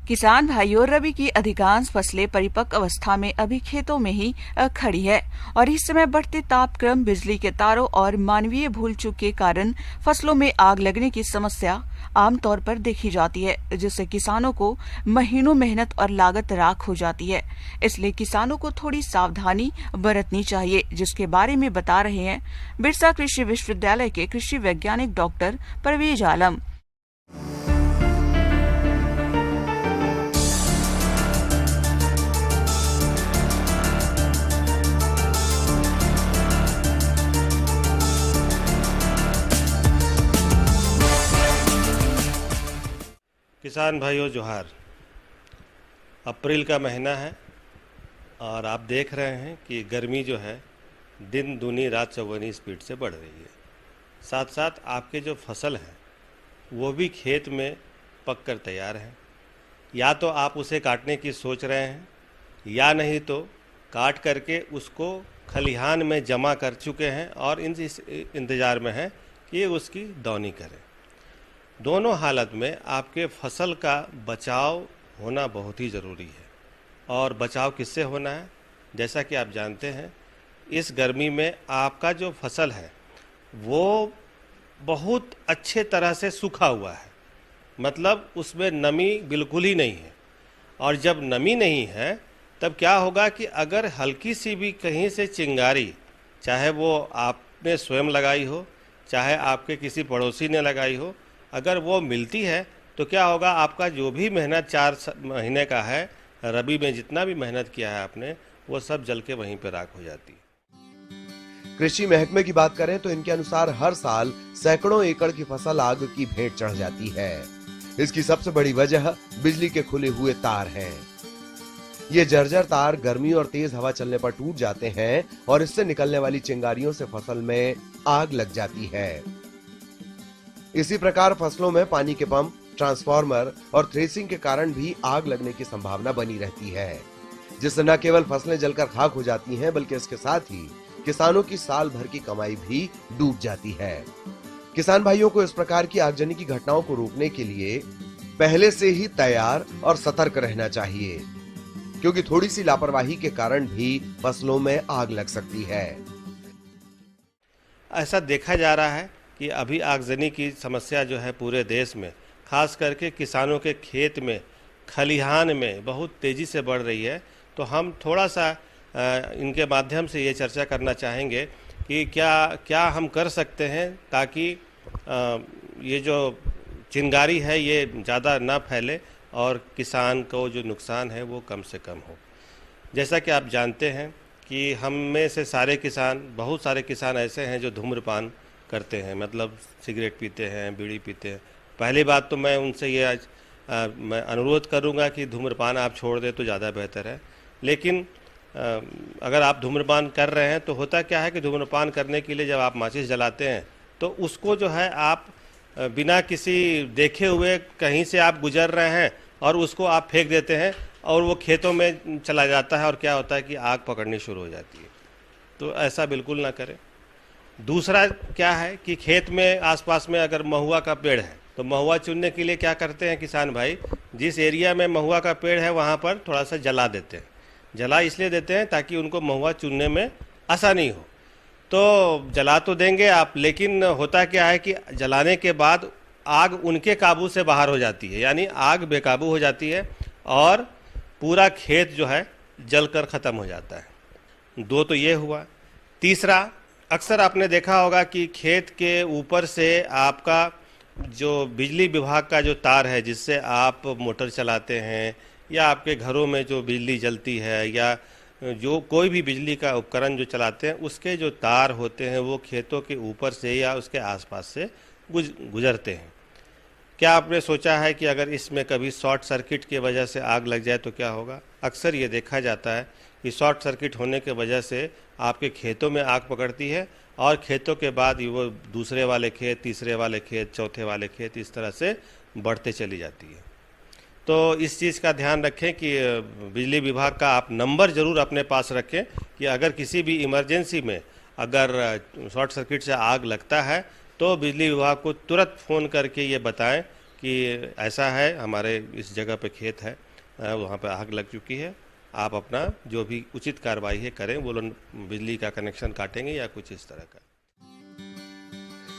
किसान भाइयों, रबी की अधिकांश फसलें परिपक्व अवस्था में अभी खेतों में ही खड़ी है और इस समय बढ़ते तापक्रम, बिजली के तारों और मानवीय भूल चूक के कारण फसलों में आग लगने की समस्या आमतौर पर देखी जाती है, जिससे किसानों को महीनों मेहनत और लागत राख हो जाती है। इसलिए किसानों को थोड़ी सावधानी बरतनी चाहिए, जिसके बारे में बता रहे हैं बिरसा कृषि विश्वविद्यालय के कृषि वैज्ञानिक डॉक्टर परवेज आलम। किसान भाइयों जोहार। अप्रैल का महीना है और आप देख रहे हैं कि गर्मी जो है दिन दूनी रात चौगुनी स्पीड से बढ़ रही है। साथ साथ आपके जो फसल है वो भी खेत में पक कर तैयार है। या तो आप उसे काटने की सोच रहे हैं या नहीं तो काट करके उसको खलिहान में जमा कर चुके हैं और इस इंतज़ार में है कि उसकी दौनी करें। दोनों हालत में आपके फसल का बचाव होना बहुत ही ज़रूरी है। और बचाव किससे होना है? जैसा कि आप जानते हैं, इस गर्मी में आपका जो फसल है वो बहुत अच्छे तरह से सूखा हुआ है, मतलब उसमें नमी बिल्कुल ही नहीं है। और जब नमी नहीं है तब क्या होगा कि अगर हल्की सी भी कहीं से चिंगारी, चाहे वो आपने स्वयं लगाई हो चाहे आपके किसी पड़ोसी ने लगाई हो, अगर वो मिलती है तो क्या होगा, आपका जो भी मेहनत 4 महीने का है, रबी में जितना भी मेहनत किया है आपने, वो सब जल के वहीं पे राख हो जाती है। कृषि महकमे की बात करें तो इनके अनुसार हर साल सैकड़ों एकड़ की फसल आग की भेंट चढ़ जाती है। इसकी सबसे बड़ी वजह बिजली के खुले हुए तार हैं। ये जर्जर तार गर्मी और तेज हवा चलने पर टूट जाते हैं और इससे निकलने वाली चिंगारियों से फसल में आग लग जाती है। इसी प्रकार फसलों में पानी के पंप, ट्रांसफार्मर और थ्रेसिंग के कारण भी आग लगने की संभावना बनी रहती है, जिससे न केवल फसलें जलकर खाक हो जाती हैं, बल्कि इसके साथ ही किसानों की साल भर की कमाई भी डूब जाती है। किसान भाइयों को इस प्रकार की आगजनी की घटनाओं को रोकने के लिए पहले से ही तैयार और सतर्क रहना चाहिए, क्योंकि थोड़ी सी लापरवाही के कारण भी फसलों में आग लग सकती है। ऐसा देखा जा रहा है कि अभी आगजनी की समस्या जो है पूरे देश में, खास करके किसानों के खेत में, खलिहान में बहुत तेज़ी से बढ़ रही है। तो हम थोड़ा सा इनके माध्यम से ये चर्चा करना चाहेंगे कि क्या हम कर सकते हैं ताकि ये जो चिंगारी है ये ज़्यादा ना फैले और किसान को जो नुकसान है वो कम से कम हो। जैसा कि आप जानते हैं कि हम में से सारे किसान, बहुत सारे किसान ऐसे हैं जो धूम्रपान करते हैं, मतलब सिगरेट पीते हैं, बीड़ी पीते हैं। पहली बात तो मैं उनसे ये आज मैं अनुरोध करूंगा कि धूम्रपान आप छोड़ दें तो ज़्यादा बेहतर है। लेकिन अगर आप धूम्रपान कर रहे हैं तो होता क्या है कि धूम्रपान करने के लिए जब आप माचिस जलाते हैं तो उसको जो है आप बिना किसी देखे हुए कहीं से आप गुजर रहे हैं और उसको आप फेंक देते हैं और वो खेतों में चला जाता है और क्या होता है कि आग पकड़नी शुरू हो जाती है। तो ऐसा बिल्कुल ना करें। दूसरा क्या है कि खेत में आसपास में अगर महुआ का पेड़ है तो महुआ चुनने के लिए क्या करते हैं किसान भाई, जिस एरिया में महुआ का पेड़ है वहाँ पर थोड़ा सा जला देते हैं। जला इसलिए देते हैं ताकि उनको महुआ चुनने में आसानी हो। तो जला तो देंगे आप, लेकिन होता क्या है कि जलाने के बाद आग उनके काबू से बाहर हो जाती है, यानी आग बेकाबू हो जाती है और पूरा खेत जो है जलकर ख़त्म हो जाता है। 2 तो ये हुआ। तीसरा, अक्सर आपने देखा होगा कि खेत के ऊपर से आपका जो बिजली विभाग का जो तार है जिससे आप मोटर चलाते हैं या आपके घरों में जो बिजली जलती है या जो कोई भी बिजली का उपकरण जो चलाते हैं, उसके जो तार होते हैं वो खेतों के ऊपर से या उसके आसपास से गुजरते हैं। क्या आपने सोचा है कि अगर इसमें कभी शॉर्ट सर्किट की वजह से आग लग जाए तो क्या होगा? अक्सर ये देखा जाता है कि शॉर्ट सर्किट होने के वजह से आपके खेतों में आग पकड़ती है और खेतों के बाद वो दूसरे वाले खेत, तीसरे वाले खेत, चौथे वाले खेत, इस तरह से बढ़ते चली जाती है। तो इस चीज़ का ध्यान रखें कि बिजली विभाग का आप नंबर ज़रूर अपने पास रखें कि अगर किसी भी इमरजेंसी में अगर शॉर्ट सर्किट से आग लगता है तो बिजली विभाग को तुरंत फ़ोन करके ये बताएं कि ऐसा है, हमारे इस जगह पे खेत है, वहाँ पे आग लग चुकी है, आप अपना जो भी उचित कार्रवाई है करें, वो लोग बिजली का कनेक्शन काटेंगे या कुछ इस तरह का।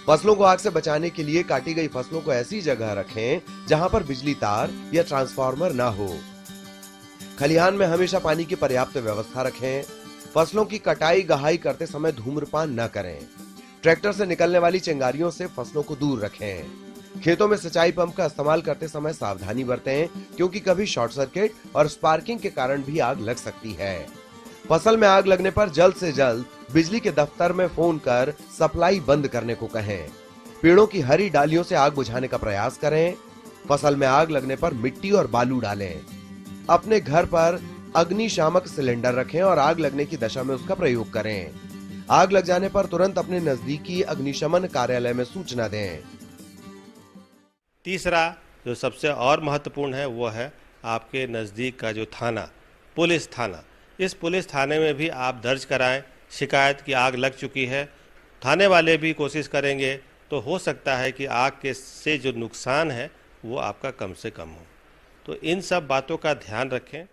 फसलों को आग से बचाने के लिए काटी गई फसलों को ऐसी जगह रखें जहां पर बिजली तार या ट्रांसफार्मर ना हो। खलिहान में हमेशा पानी की पर्याप्त व्यवस्था रखें। फसलों की कटाई गहाई करते समय धूम्रपान न करें। ट्रैक्टर से निकलने वाली चिंगारियों से फसलों को दूर रखें। खेतों में सिंचाई पंप का इस्तेमाल करते समय सावधानी बरतें, क्योंकि कभी शॉर्ट सर्किट और स्पार्किंग के कारण भी आग लग सकती है। फसल में आग लगने पर जल्द से जल्द बिजली के दफ्तर में फोन कर सप्लाई बंद करने को कहें। पेड़ों की हरी डालियों से आग बुझाने का प्रयास करें। फसल में आग लगने पर मिट्टी और बालू डालें। अपने घर पर अग्निशामक सिलेंडर रखें और आग लगने की दशा में उसका प्रयोग करें। आग लग जाने पर तुरंत अपने नजदीकी अग्निशमन कार्यालय में सूचना दें। तीसरा जो सबसे और महत्वपूर्ण है वो है आपके नज़दीक का जो थाना, पुलिस थाना। इस पुलिस थाने में भी आप दर्ज कराएं शिकायत कि आग लग चुकी है। थाने वाले भी कोशिश करेंगे तो हो सकता है कि आग के से जो नुकसान है वो आपका कम से कम हो। तो इन सब बातों का ध्यान रखें।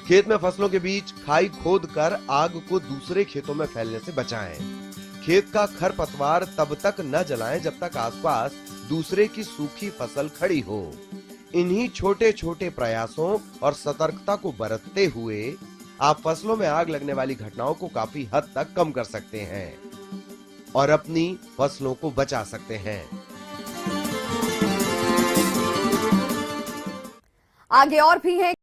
खेत में फसलों के बीच खाई खोद कर आग को दूसरे खेतों में फैलने से बचाएं। खेत का खरपतवार तब तक न जलाएं जब तक आसपास दूसरे की सूखी फसल खड़ी हो। इन्हीं छोटे छोटे प्रयासों और सतर्कता को बरतते हुए आप फसलों में आग लगने वाली घटनाओं को काफी हद तक कम कर सकते हैं और अपनी फसलों को बचा सकते हैं। आगे और भी है।